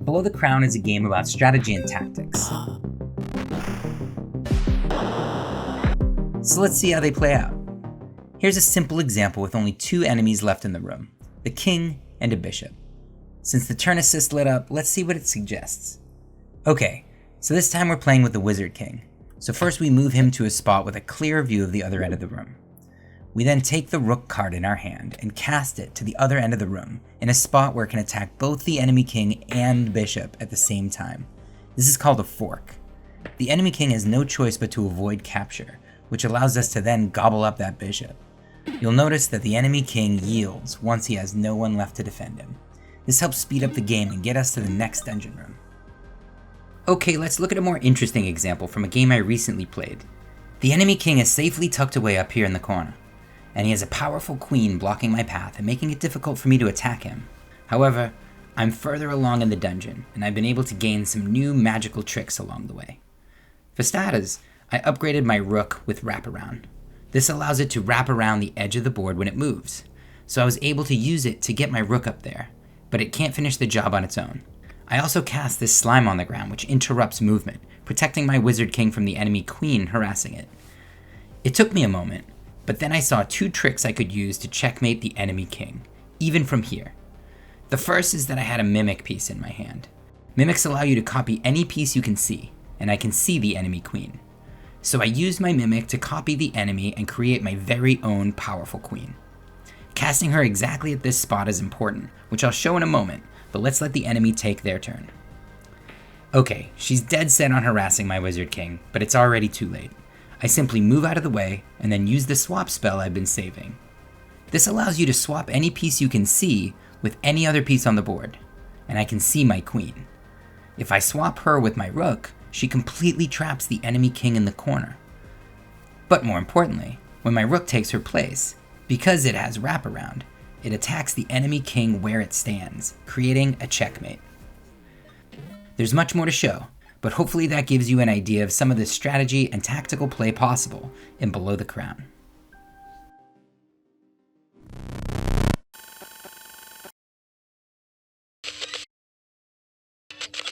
Below the Crown is a game about strategy and tactics. So let's see how they play out. Here's a simple example with only 2 enemies left in the room, the king and a bishop. Since the turn assist lit up, let's see what it suggests. Okay, so this time we're playing with the wizard king. So first we move him to a spot with a clear view of the other end of the room. We then take the rook card in our hand and cast it to the other end of the room in a spot where it can attack both the enemy king and bishop at the same time. This is called a fork. The enemy king has no choice but to avoid capture, which allows us to then gobble up that bishop. You'll notice that the enemy king yields once he has no one left to defend him. This helps speed up the game and get us to the next dungeon room. Okay, let's look at a more interesting example from a game I recently played. The enemy king is safely tucked away up here in the corner, and he has a powerful queen blocking my path and making it difficult for me to attack him. However, I'm further along in the dungeon, and I've been able to gain some new magical tricks along the way. For starters, I upgraded my rook with wraparound. This allows it to wrap around the edge of the board when it moves, so I was able to use it to get my rook up there, but it can't finish the job on its own. I also cast this slime on the ground which interrupts movement, protecting my wizard king from the enemy queen harassing it. It took me a moment, but then I saw 2 tricks I could use to checkmate the enemy king, even from here. The first is that I had a mimic piece in my hand. Mimics allow you to copy any piece you can see, and I can see the enemy queen. So I used my mimic to copy the enemy and create my very own powerful queen. Casting her exactly at this spot is important, which I'll show in a moment, but let's let the enemy take their turn. Okay, she's dead set on harassing my wizard king, but it's already too late. I simply move out of the way and then use the swap spell I've been saving. This allows you to swap any piece you can see with any other piece on the board, and I can see my queen. If I swap her with my rook, she completely traps the enemy king in the corner. But more importantly, when my rook takes her place, because it has wraparound, it attacks the enemy king where it stands, creating a checkmate. There's much more to show, but hopefully that gives you an idea of some of the strategy and tactical play possible in Below the Crown.